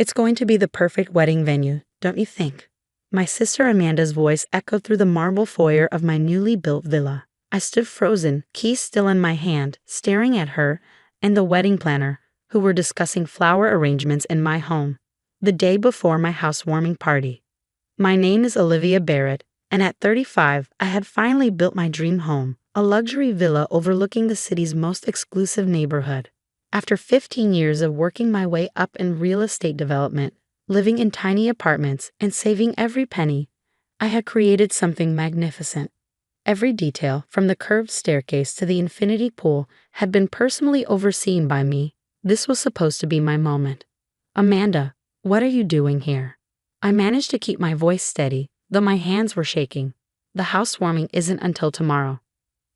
It's going to be the perfect wedding venue, don't you think? My sister Amanda's voice echoed through the marble foyer of my newly built villa. I stood frozen, keys still in my hand, staring at her and the wedding planner, who were discussing flower arrangements in my home, the day before my housewarming party. My name is Olivia Barrett, and at 35, I had finally built my dream home, a luxury villa overlooking the city's most exclusive neighborhood. After 15 years of working my way up in real estate development, living in tiny apartments, and saving every penny, I had created something magnificent. Every detail, from the curved staircase to the infinity pool, had been personally overseen by me. This was supposed to be my moment. Amanda, what are you doing here? I managed to keep my voice steady, though my hands were shaking. The housewarming isn't until tomorrow.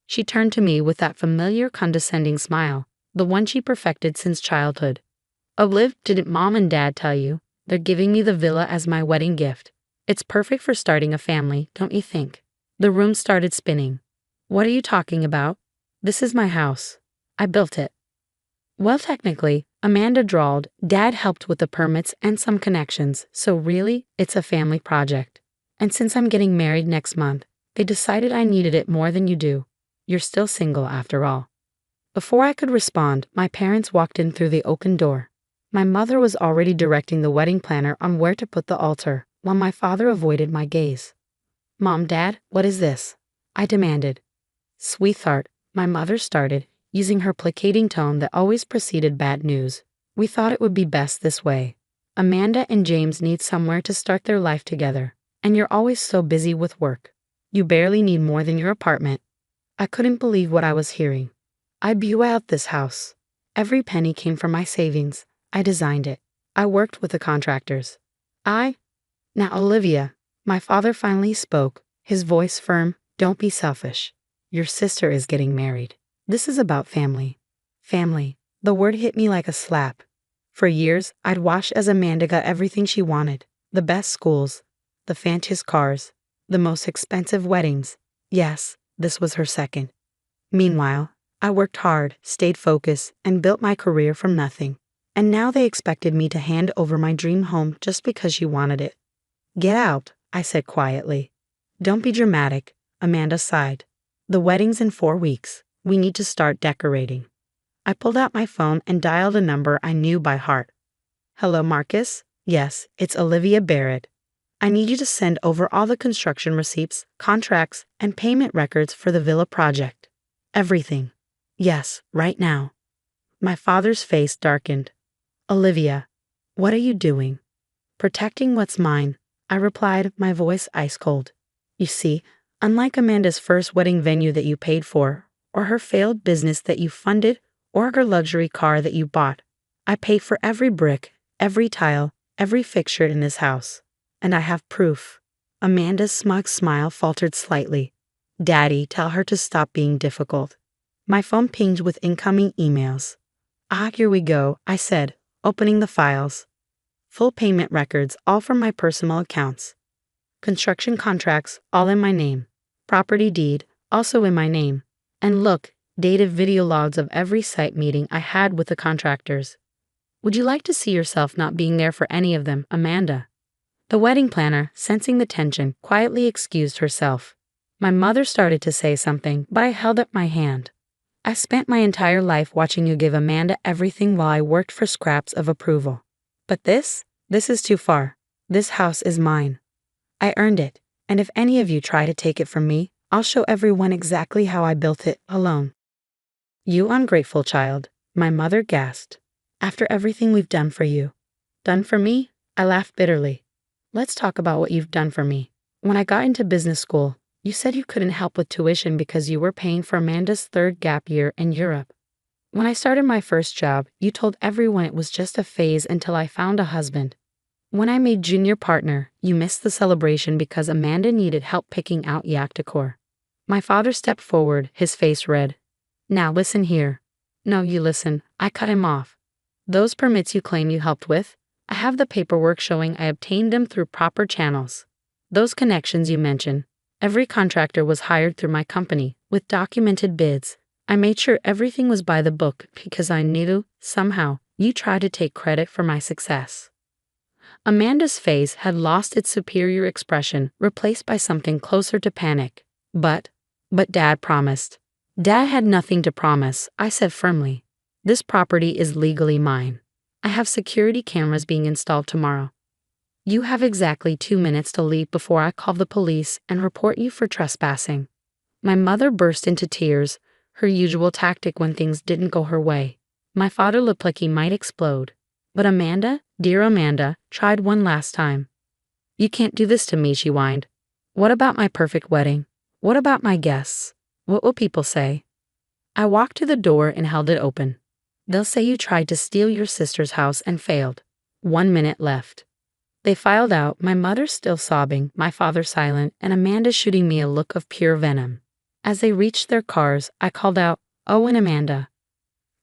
She turned to me with that familiar condescending smile, the one she perfected since childhood. Olive, didn't Mom and Dad tell you? They're giving me the villa as my wedding gift. It's perfect for starting a family, don't you think? The room started spinning. What are you talking about? This is my house. I built it. Well, technically, Amanda drawled, Dad helped with the permits and some connections, so really, it's a family project. And since I'm getting married next month, they decided I needed it more than you do. You're still single after all. Before I could respond, my parents walked in through the oaken door. My mother was already directing the wedding planner on where to put the altar, while my father avoided my gaze. Mom, Dad, what is this? I demanded. Sweetheart, my mother started, using her placating tone that always preceded bad news. We thought it would be best this way. Amanda and James need somewhere to start their life together, and you're always so busy with work. You barely need more than your apartment. I couldn't believe what I was hearing. I blew out this house. Every penny came from my savings. I designed it. I worked with the contractors. Now, Olivia, my father finally spoke, his voice firm, don't be selfish. Your sister is getting married. This is about family. Family. The word hit me like a slap. For years, I'd watched as Amanda got everything she wanted. The best schools, the fanciest cars, the most expensive weddings. Yes, this was her second. Meanwhile, I worked hard, stayed focused, and built my career from nothing. And now they expected me to hand over my dream home just because she wanted it. Get out, I said quietly. Don't be dramatic, Amanda sighed. The wedding's in 4 weeks. We need to start decorating. I pulled out my phone and dialed a number I knew by heart. Hello, Marcus? Yes, it's Olivia Barrett. I need you to send over all the construction receipts, contracts, and payment records for the villa project. Everything. Yes, right now. My father's face darkened. Olivia, what are you doing? Protecting what's mine, I replied, my voice ice cold. You see, unlike Amanda's first wedding venue that you paid for, or her failed business that you funded, or her luxury car that you bought, I pay for every brick, every tile, every fixture in this house. And I have proof. Amanda's smug smile faltered slightly. Daddy, tell her to stop being difficult. My phone pinged with incoming emails. Here we go, I said, opening the files. Full payment records, all from my personal accounts. Construction contracts, all in my name. Property deed, also in my name. And look, dated video logs of every site meeting I had with the contractors. Would you like to see yourself not being there for any of them, Amanda? The wedding planner, sensing the tension, quietly excused herself. My mother started to say something, but I held up my hand. I spent my entire life watching you give Amanda everything while I worked for scraps of approval. But this is too far. This house is mine. I earned it, and if any of you try to take it from me, I'll show everyone exactly how I built it alone. You ungrateful child, my mother gasped. After everything we've done for you. Done for me? I laughed bitterly. Let's talk about what you've done for me. When I got into business school, you said you couldn't help with tuition because you were paying for Amanda's third gap year in Europe. When I started my first job, you told everyone it was just a phase until I found a husband. When I made junior partner, you missed the celebration because Amanda needed help picking out yak decor. My father stepped forward, his face red. Now listen here. No, you listen, I cut him off. Those permits you claim you helped with, I have the paperwork showing I obtained them through proper channels. Those connections you mentioned, every contractor was hired through my company, with documented bids. I made sure everything was by the book because I knew, somehow, you tried to take credit for my success. Amanda's face had lost its superior expression, replaced by something closer to panic. But Dad promised. Dad had nothing to promise, I said firmly. This property is legally mine. I have security cameras being installed tomorrow. You have exactly 2 minutes to leave before I call the police and report you for trespassing. My mother burst into tears, her usual tactic when things didn't go her way. My father looked like he might explode. But Amanda, dear Amanda, tried one last time. You can't do this to me, she whined. What about my perfect wedding? What about my guests? What will people say? I walked to the door and held it open. They'll say you tried to steal your sister's house and failed. 1 minute left. They filed out, my mother still sobbing, my father silent, and Amanda shooting me a look of pure venom. As they reached their cars, I called out, "Oh, and Amanda,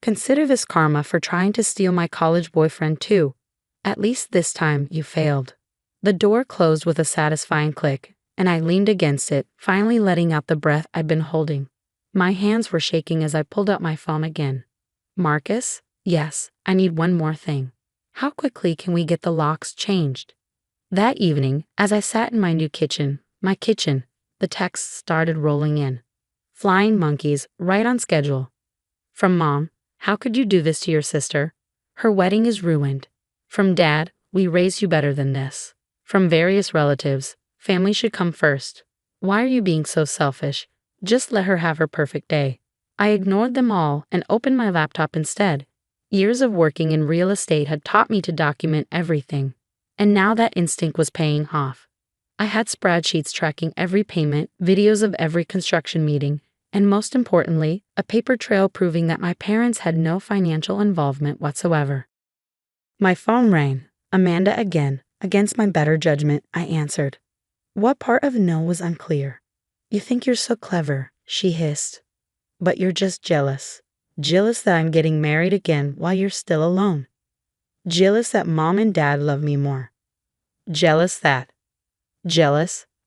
consider this karma for trying to steal my college boyfriend too. At least this time you failed." The door closed with a satisfying click, and I leaned against it, finally letting out the breath I'd been holding. My hands were shaking as I pulled out my phone again. Marcus? Yes, I need one more thing. How quickly can we get the locks changed? That evening, as I sat in my new kitchen, the texts started rolling in. Flying monkeys, right on schedule. From Mom, how could you do this to your sister? Her wedding is ruined. From Dad, we raised you better than this. From various relatives, family should come first. Why are you being so selfish? Just let her have her perfect day. I ignored them all and opened my laptop instead. Years of working in real estate had taught me to document everything, and now that instinct was paying off. I had spreadsheets tracking every payment, videos of every construction meeting, and most importantly, a paper trail proving that my parents had no financial involvement whatsoever. My phone rang. Amanda again. Against my better judgment, I answered. What part of no was unclear? You think you're so clever, she hissed. But you're just jealous. Jealous that I'm getting married again while you're still alone. Jealous that Mom and Dad love me more. Jealous.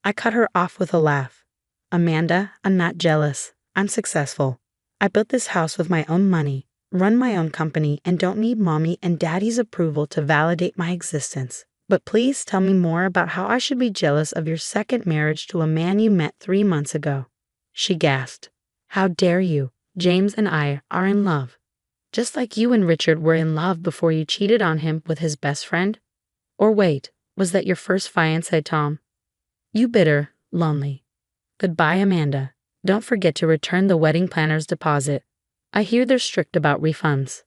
I cut her off with a laugh. Amanda, I'm not jealous. I'm successful. I built this house with my own money, run my own company, and don't need Mommy and Daddy's approval to validate my existence. But please tell me more about how I should be jealous of your second marriage to a man you met 3 months ago. She gasped. How dare you? James and I are in love. Just like you and Richard were in love before you cheated on him with his best friend? Or wait, was that your first fiancé, Tom? You bitter, lonely. Goodbye, Amanda. Don't forget to return the wedding planner's deposit. I hear they're strict about refunds.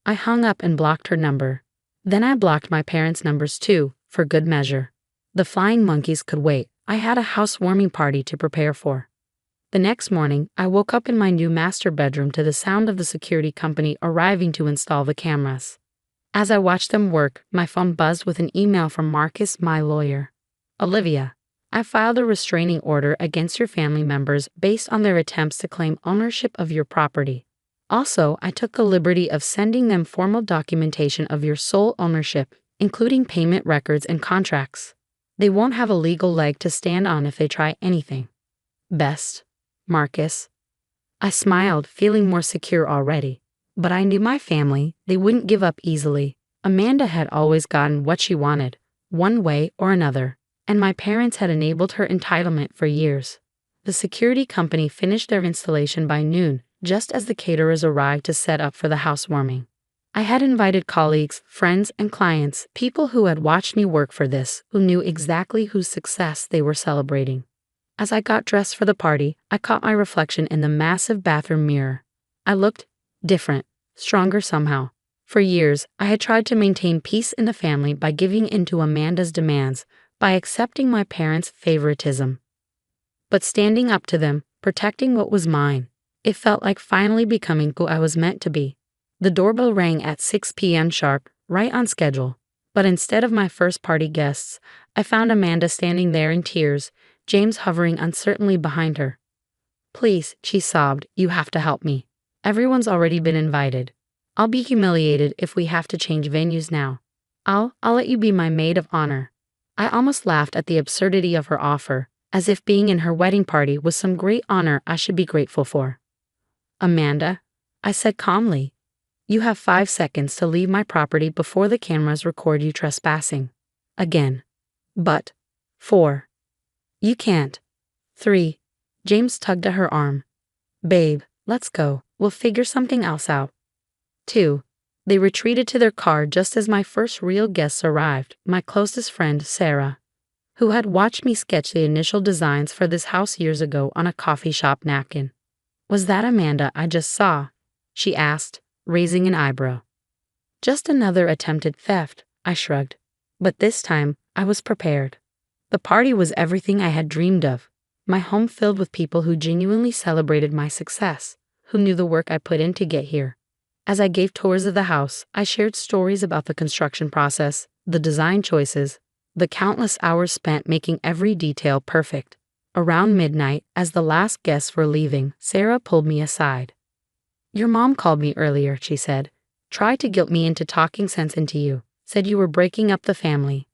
I hung up and blocked her number. Then I blocked my parents' numbers too, for good measure. The flying monkeys could wait. I had a housewarming party to prepare for. The next morning, I woke up in my new master bedroom to the sound of the security company arriving to install the cameras. As I watched them work, my phone buzzed with an email from Marcus, my lawyer. Olivia, I filed a restraining order against your family members based on their attempts to claim ownership of your property. Also, I took the liberty of sending them formal documentation of your sole ownership, including payment records and contracts. They won't have a legal leg to stand on if they try anything. Best, Marcus. I smiled, feeling more secure already. But I knew my family, they wouldn't give up easily. Amanda had always gotten what she wanted, one way or another, and my parents had enabled her entitlement for years. The security company finished their installation by noon, just as the caterers arrived to set up for the housewarming. I had invited colleagues, friends, and clients, people who had watched me work for this, who knew exactly whose success they were celebrating. As I got dressed for the party, I caught my reflection in the massive bathroom mirror. I looked different, stronger somehow. For years, I had tried to maintain peace in the family by giving in to Amanda's demands, by accepting my parents' favoritism. But standing up to them, protecting what was mine, it felt like finally becoming who I was meant to be. The doorbell rang at 6 p.m. sharp, right on schedule. But instead of my first party guests, I found Amanda standing there in tears, James hovering uncertainly behind her. Please, she sobbed, you have to help me. Everyone's already been invited. I'll be humiliated if we have to change venues now. I'll let you be my maid of honor. I almost laughed at the absurdity of her offer, as if being in her wedding party was some great honor I should be grateful for. Amanda, I said calmly, you have 5 seconds to leave my property before the cameras record you trespassing. Again. But. 4. You can't. 3. James tugged at her arm. Babe, let's go. We'll figure something else out. 2. They retreated to their car just as my first real guests arrived, my closest friend, Sarah, who had watched me sketch the initial designs for this house years ago on a coffee shop napkin. Was that Amanda I just saw? She asked, raising an eyebrow. Just another attempted theft, I shrugged. But this time, I was prepared. The party was everything I had dreamed of. My home filled with people who genuinely celebrated my success, who knew the work I put in to get here. As I gave tours of the house, I shared stories about the construction process, the design choices, the countless hours spent making every detail perfect. Around midnight, as the last guests were leaving, Sarah pulled me aside. Your mom called me earlier, she said. Tried to guilt me into talking sense into you. Said you were breaking up the family.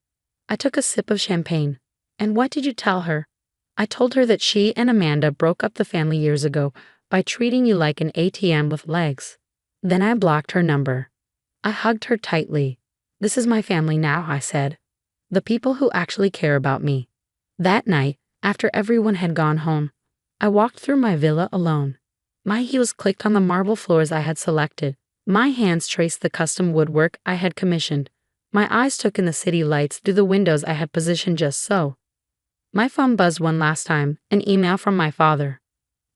I took a sip of champagne. And what did you tell her? I told her that she and Amanda broke up the family years ago by treating you like an ATM with legs. Then I blocked her number. I hugged her tightly. This is my family now, I said. The people who actually care about me. That night, after everyone had gone home, I walked through my villa alone. My heels clicked on the marble floors I had selected. My hands traced the custom woodwork I had commissioned. My eyes took in the city lights through the windows I had positioned just so. My phone buzzed one last time, an email from my father.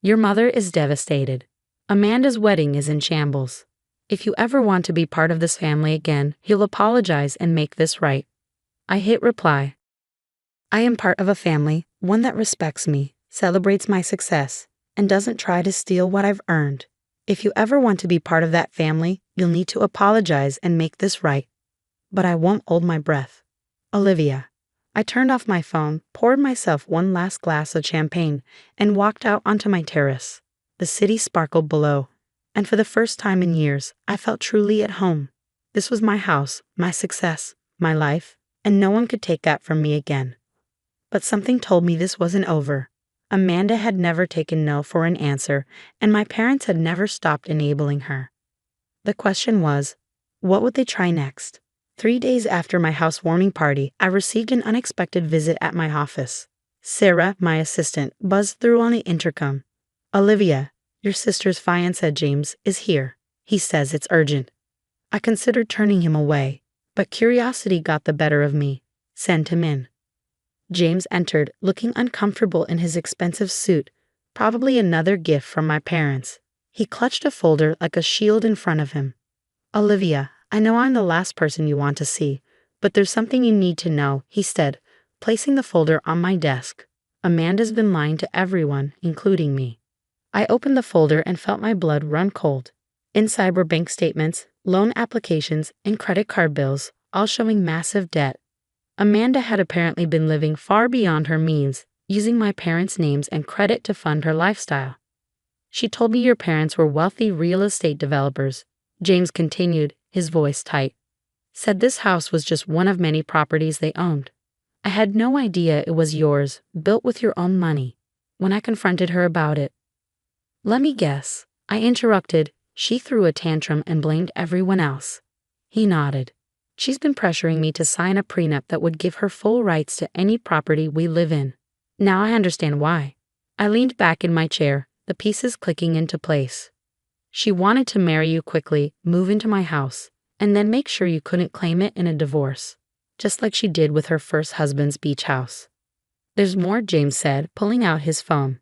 Your mother is devastated. Amanda's wedding is in shambles. If you ever want to be part of this family again, he'll apologize and make this right. I hit reply. I am part of a family, one that respects me, celebrates my success, and doesn't try to steal what I've earned. If you ever want to be part of that family, you'll need to apologize and make this right. But I won't hold my breath. Olivia. I turned off my phone, poured myself one last glass of champagne, and walked out onto my terrace. The city sparkled below, and for the first time in years, I felt truly at home. This was my house, my success, my life, and no one could take that from me again. But something told me this wasn't over. Amanda had never taken no for an answer, and my parents had never stopped enabling her. The question was, what would they try next? 3 days after my housewarming party, I received an unexpected visit at my office. Sarah, my assistant, buzzed through on the intercom. Olivia, your sister's fiancé James is here. He says it's urgent. I considered turning him away, but curiosity got the better of me. Send him in. James entered, looking uncomfortable in his expensive suit, probably another gift from my parents. He clutched a folder like a shield in front of him. Olivia, I know I'm the last person you want to see, but there's something you need to know, he said, placing the folder on my desk. Amanda's been lying to everyone, including me. I opened the folder and felt my blood run cold. Inside were bank statements, loan applications, and credit card bills, all showing massive debt. Amanda had apparently been living far beyond her means, using my parents' names and credit to fund her lifestyle. She told me your parents were wealthy real estate developers, James continued, his voice tight. Said this house was just one of many properties they owned. I had no idea it was yours, built with your own money, when I confronted her about it. Let me guess. I interrupted. She threw a tantrum and blamed everyone else. He nodded. She's been pressuring me to sign a prenup that would give her full rights to any property we live in. Now I understand why. I leaned back in my chair, the pieces clicking into place. She wanted to marry you quickly, move into my house, and then make sure you couldn't claim it in a divorce, just like she did with her first husband's beach house. There's more, James said, pulling out his phone.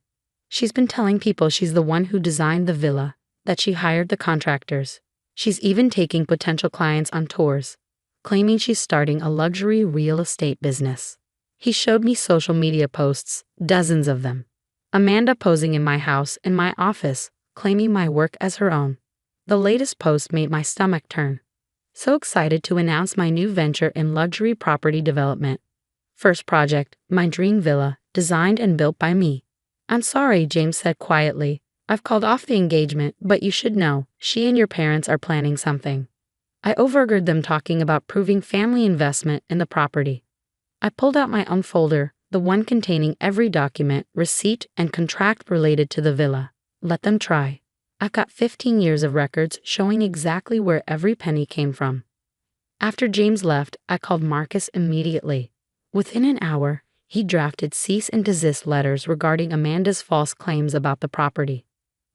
She's been telling people she's the one who designed the villa, that she hired the contractors. She's even taking potential clients on tours, claiming she's starting a luxury real estate business. He showed me social media posts, dozens of them. Amanda posing in my house and my office, claiming my work as her own. The latest post made my stomach turn. So excited to announce my new venture in luxury property development. First project, my dream villa, designed and built by me. I'm sorry, James said quietly. I've called off the engagement, but you should know, she and your parents are planning something. I overheard them talking about proving family investment in the property. I pulled out my own folder, the one containing every document, receipt, and contract related to the villa. Let them try. I've got 15 years of records showing exactly where every penny came from. After James left, I called Marcus immediately. Within an hour, he drafted cease and desist letters regarding Amanda's false claims about the property.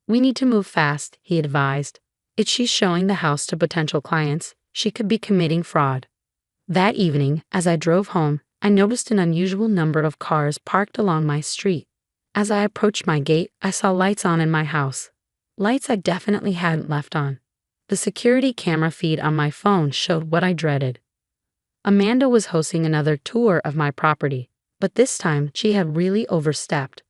We need to move fast, he advised. If she's showing the house to potential clients, she could be committing fraud. That evening, as I drove home, I noticed an unusual number of cars parked along my street. As I approached my gate, I saw lights on in my house. Lights I definitely hadn't left on. The security camera feed on my phone showed what I dreaded. Amanda was hosting another tour of my property, but this time she had really overstepped.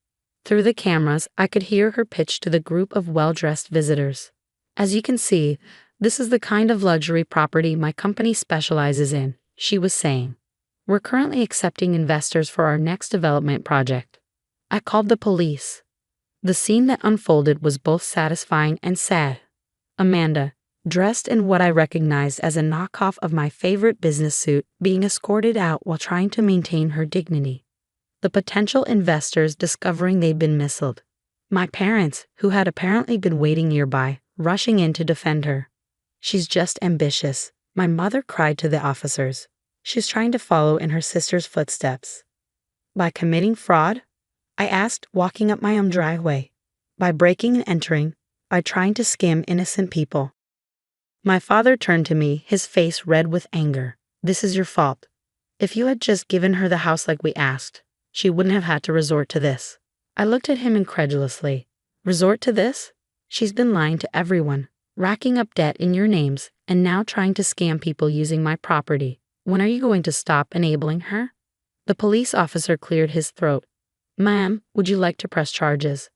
Through the cameras, I could hear her pitch to the group of well-dressed visitors. As you can see, this is the kind of luxury property my company specializes in, she was saying. We're currently accepting investors for our next development project. I called the police. The scene that unfolded was both satisfying and sad. Amanda, dressed in what I recognized as a knockoff of my favorite business suit, being escorted out while trying to maintain her dignity. The potential investors discovering they'd been misled. My parents, who had apparently been waiting nearby, rushing in to defend her. She's just ambitious, my mother cried to the officers. She's trying to follow in her sister's footsteps. By committing fraud? I asked, walking up my own driveway. By breaking and entering, by trying to scam innocent people. My father turned to me, his face red with anger. This is your fault. If you had just given her the house like we asked, she wouldn't have had to resort to this. I looked at him incredulously. Resort to this? She's been lying to everyone, racking up debt in your names, and now trying to scam people using my property. When are you going to stop enabling her? The police officer cleared his throat. Ma'am, would you like to press charges?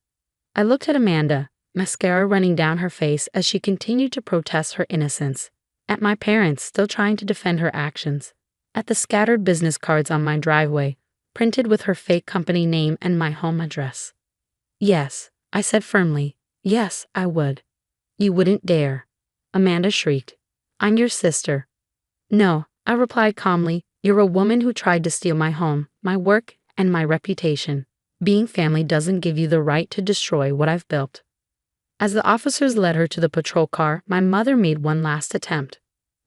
I looked at Amanda, mascara running down her face as she continued to protest her innocence. At my parents, still trying to defend her actions. At the scattered business cards on my driveway, printed with her fake company name and my home address. Yes, I said firmly. Yes, I would. You wouldn't dare. Amanda shrieked. I'm your sister. No, I replied calmly. You're a woman who tried to steal my home, my work, and my reputation. Being family doesn't give you the right to destroy what I've built. As the officers led her to the patrol car, my mother made one last attempt.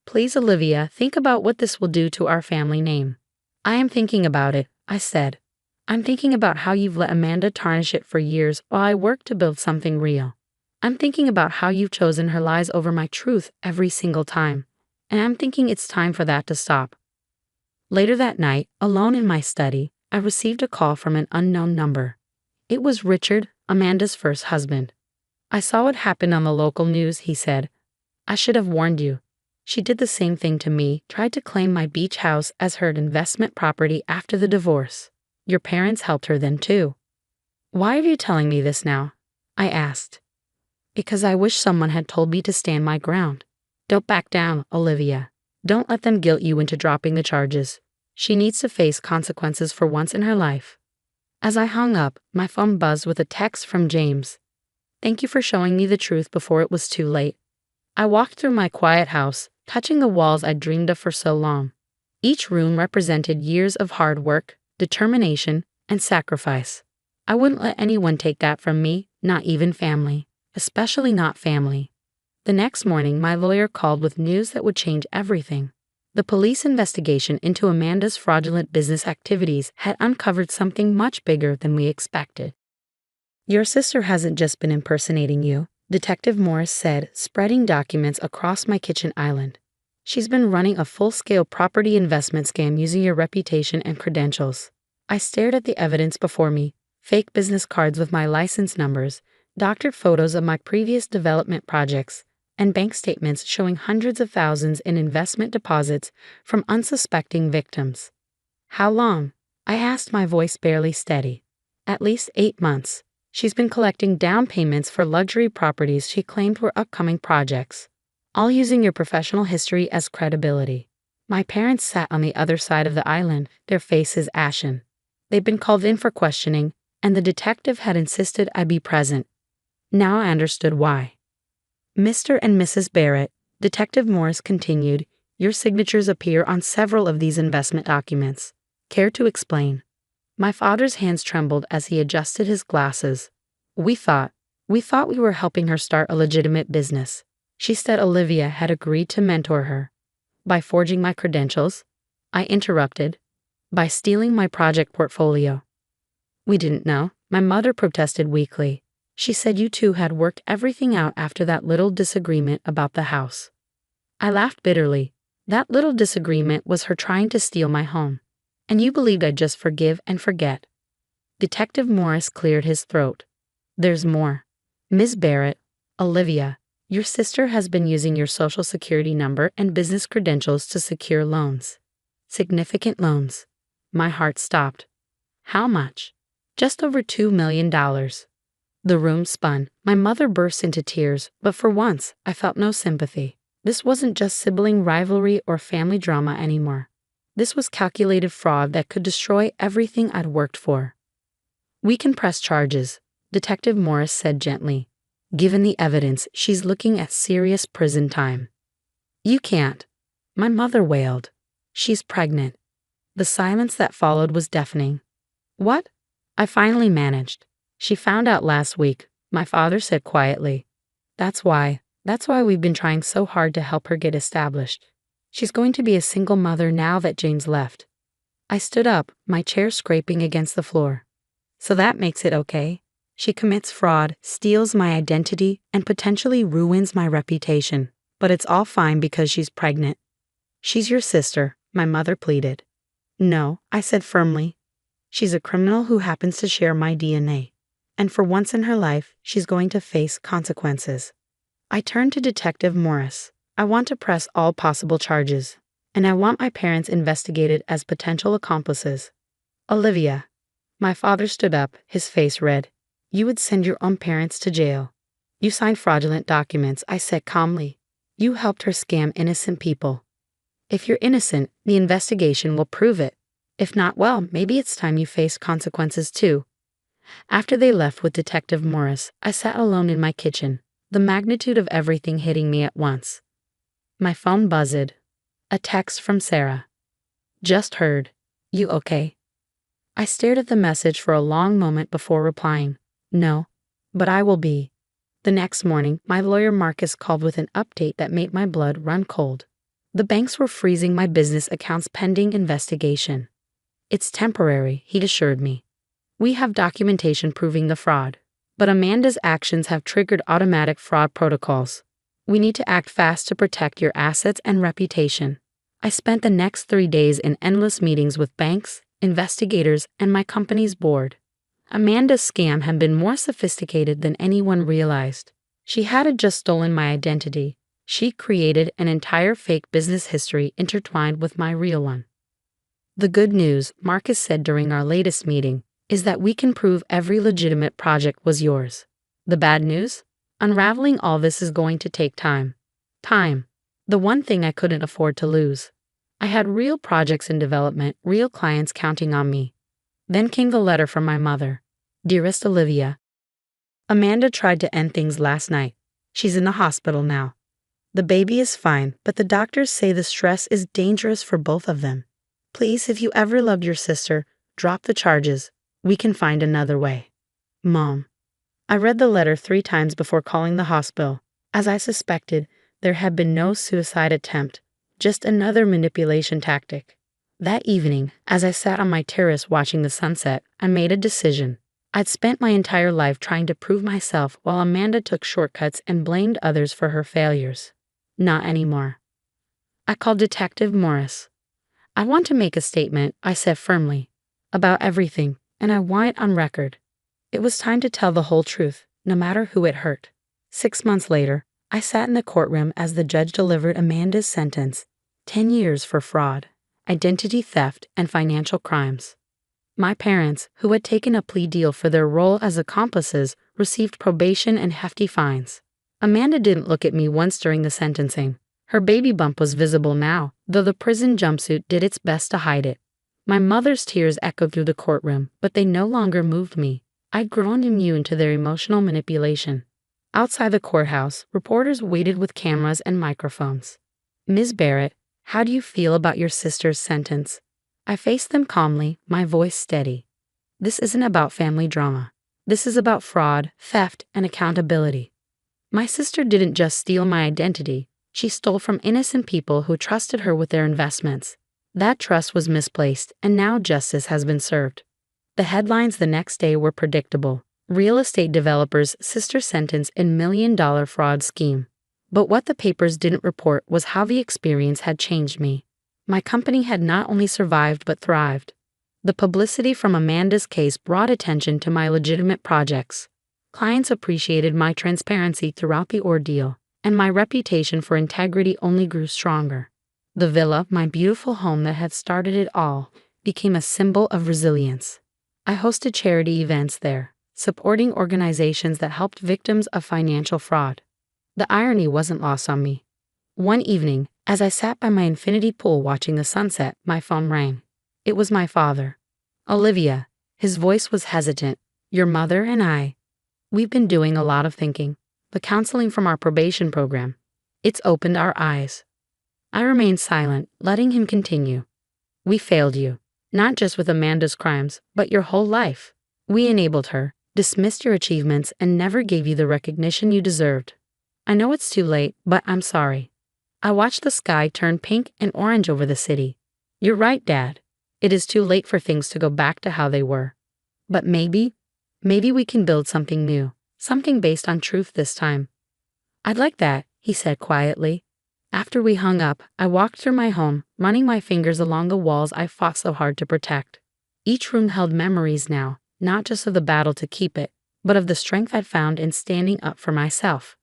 Please, Olivia, think about what this will do to our family name. I am thinking about it, I said. I'm thinking about how you've let Amanda tarnish it for years while I work to build something real. I'm thinking about how you've chosen her lies over my truth every single time. And I'm thinking it's time for that to stop. Later that night, alone in my study, I received a call from an unknown number. It was Richard, Amanda's first husband. I saw what happened on the local news, he said. I should have warned you. She did the same thing to me, tried to claim my beach house as her investment property after the divorce. Your parents helped her then too. Why are you telling me this now? I asked. Because I wish someone had told me to stand my ground. Don't back down, Olivia. Don't let them guilt you into dropping the charges. She needs to face consequences for once in her life. As I hung up, my phone buzzed with a text from James. Thank you for showing me the truth before it was too late. I walked through my quiet house, touching the walls I'd dreamed of for so long. Each room represented years of hard work, determination, and sacrifice. I wouldn't let anyone take that from me, not even family, especially not family. The next morning, my lawyer called with news that would change everything. The police investigation into Amanda's fraudulent business activities had uncovered something much bigger than we expected. Your sister hasn't just been impersonating you, Detective Morris said, spreading documents across my kitchen island. She's been running a full-scale property investment scam using your reputation and credentials. I stared at the evidence before me, fake business cards with my license numbers, doctored photos of my previous development projects, and bank statements showing hundreds of thousands in investment deposits from unsuspecting victims. How long? I asked, my voice barely steady. At least 8 months. She's been collecting down payments for luxury properties she claimed were upcoming projects, all using your professional history as credibility. My parents sat on the other side of the island, their faces ashen. They'd been called in for questioning, and the detective had insisted I be present. Now I understood why. Mr. and Mrs. Barrett, Detective Morris continued, your signatures appear on several of these investment documents. Care to explain? My father's hands trembled as he adjusted his glasses. We thought we were helping her start a legitimate business. She said Olivia had agreed to mentor her. By forging my credentials? I interrupted. By stealing my project portfolio. We didn't know. My mother protested weakly. She said you two had worked everything out after that little disagreement about the house. I laughed bitterly. That little disagreement was her trying to steal my home. And you believed I'd just forgive and forget. Detective Morris cleared his throat. There's more. Ms. Barrett, Olivia, your sister has been using your social security number and business credentials to secure loans. Significant loans. My heart stopped. How much? Just over $2 million. The room spun. My mother burst into tears, but for once, I felt no sympathy. This wasn't just sibling rivalry or family drama anymore. This was calculated fraud that could destroy everything I'd worked for. We can press charges, Detective Morris said gently. Given the evidence, she's looking at serious prison time. You can't. My mother wailed. She's pregnant. The silence that followed was deafening. What? I finally managed. She found out last week, my father said quietly. That's why we've been trying so hard to help her get established. She's going to be a single mother now that James left. I stood up, my chair scraping against the floor. So that makes it okay? She commits fraud, steals my identity, and potentially ruins my reputation. But it's all fine because she's pregnant. She's your sister, my mother pleaded. No, I said firmly. She's a criminal who happens to share my DNA. And for once in her life, she's going to face consequences. I turned to Detective Morris. I want to press all possible charges. And I want my parents investigated as potential accomplices. Olivia. My father stood up, his face red. You would send your own parents to jail. You signed fraudulent documents, I said calmly. You helped her scam innocent people. If you're innocent, the investigation will prove it. If not, well, maybe it's time you face consequences too. After they left with Detective Morris, I sat alone in my kitchen, the magnitude of everything hitting me at once. My phone buzzed. A text from Sarah. Just heard. You okay? I stared at the message for a long moment before replying. No, but I will be. The next morning, my lawyer Marcus called with an update that made my blood run cold. The banks were freezing my business accounts pending investigation. It's temporary, he assured me. We have documentation proving the fraud, but Amanda's actions have triggered automatic fraud protocols. We need to act fast to protect your assets and reputation. I spent the next 3 days in endless meetings with banks, investigators, and my company's board. Amanda's scam had been more sophisticated than anyone realized. She hadn't just stolen my identity. She created an entire fake business history intertwined with my real one. The good news, Marcus said during our latest meeting, is that we can prove every legitimate project was yours. The bad news? Unraveling all this is going to take time. Time. The one thing I couldn't afford to lose. I had real projects in development, real clients counting on me. Then came the letter from my mother. Dearest Olivia, Amanda tried to end things last night. She's in the hospital now. The baby is fine, but the doctors say the stress is dangerous for both of them. Please, if you ever loved your sister, drop the charges. We can find another way. Mom. I read the letter 3 times before calling the hospital. As I suspected, there had been no suicide attempt, just another manipulation tactic. That evening, as I sat on my terrace watching the sunset, I made a decision. I'd spent my entire life trying to prove myself while Amanda took shortcuts and blamed others for her failures. Not anymore. I called Detective Morris. I want to make a statement, I said firmly, about everything, and I want it on record. It was time to tell the whole truth, no matter who it hurt. 6 months later, I sat in the courtroom as the judge delivered Amanda's sentence, 10 years for fraud, identity theft, and financial crimes. My parents, who had taken a plea deal for their role as accomplices, received probation and hefty fines. Amanda didn't look at me once during the sentencing. Her baby bump was visible now, though the prison jumpsuit did its best to hide it. My mother's tears echoed through the courtroom, but they no longer moved me. I'd grown immune to their emotional manipulation. Outside the courthouse, reporters waited with cameras and microphones. Ms. Barrett, how do you feel about your sister's sentence? I faced them calmly, my voice steady. This isn't about family drama. This is about fraud, theft, and accountability. My sister didn't just steal my identity. She stole from innocent people who trusted her with their investments. That trust was misplaced, and now justice has been served. The headlines the next day were predictable. Real estate developer's sister sentenced in $1 million fraud scheme. But what the papers didn't report was how the experience had changed me. My company had not only survived but thrived. The publicity from Amanda's case brought attention to my legitimate projects. Clients appreciated my transparency throughout the ordeal, and my reputation for integrity only grew stronger. The villa, my beautiful home that had started it all, became a symbol of resilience. I hosted charity events there, supporting organizations that helped victims of financial fraud. The irony wasn't lost on me. One evening, as I sat by my infinity pool watching the sunset, my phone rang. It was my father. "Olivia," his voice was hesitant, "your mother and we've been doing a lot of thinking. The counseling from our probation program. It's opened our eyes." I remained silent, letting him continue. "We failed you, not just with Amanda's crimes, but your whole life. We enabled her, dismissed your achievements, and never gave you the recognition you deserved. I know it's too late, but I'm sorry." I watched the sky turn pink and orange over the city. "You're right, Dad. It is too late for things to go back to how they were. But maybe we can build something new, something based on truth this time." "I'd like that," he said quietly. After we hung up, I walked through my home, running my fingers along the walls I fought so hard to protect. Each room held memories now, not just of the battle to keep it, but of the strength I'd found in standing up for myself.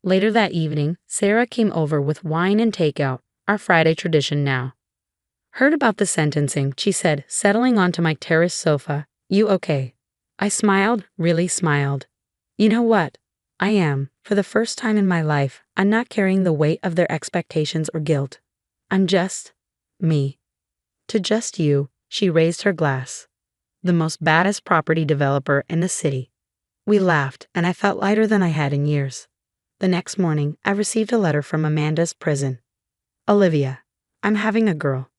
Later that evening, Sarah came over with wine and takeout, our Friday tradition now. "Heard about the sentencing," she said, settling onto my terrace sofa. "You okay?" I smiled, really smiled. "You know what? I am. For the first time in my life, I'm not carrying the weight of their expectations or guilt. I'm just me." "To just you," she raised her glass. "The most baddest property developer in the city." We laughed, and I felt lighter than I had in years. The next morning, I received a letter from Amanda's prison. "Olivia, I'm having a girl.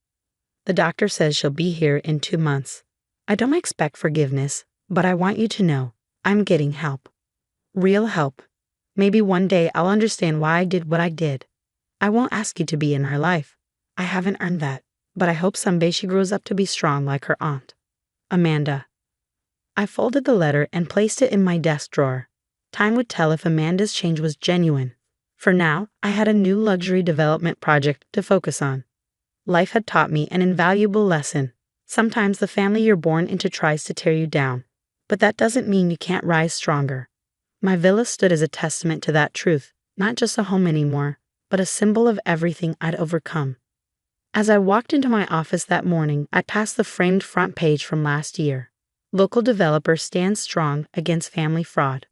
The doctor says she'll be here in 2 months. I don't expect forgiveness, but I want you to know I'm getting help. Real help. Maybe one day I'll understand why I did what I did. I won't ask you to be in her life. I haven't earned that, but I hope someday she grows up to be strong like her aunt. Amanda." I folded the letter and placed it in my desk drawer. Time would tell if Amanda's change was genuine. For now, I had a new luxury development project to focus on. Life had taught me an invaluable lesson. Sometimes the family you're born into tries to tear you down, but that doesn't mean you can't rise stronger. My villa stood as a testament to that truth, not just a home anymore, but a symbol of everything I'd overcome. As I walked into my office that morning, I passed the framed front page from last year. "Local developer stands strong against family fraud."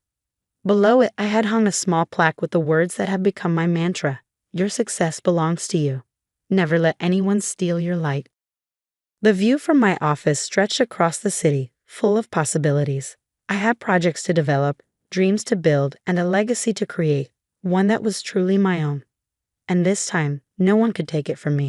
Below it, I had hung a small plaque with the words that have become my mantra: "Your success belongs to you. Never let anyone steal your light." The view from my office stretched across the city, full of possibilities. I had projects to develop, dreams to build, and a legacy to create, one that was truly my own. And this time, no one could take it from me.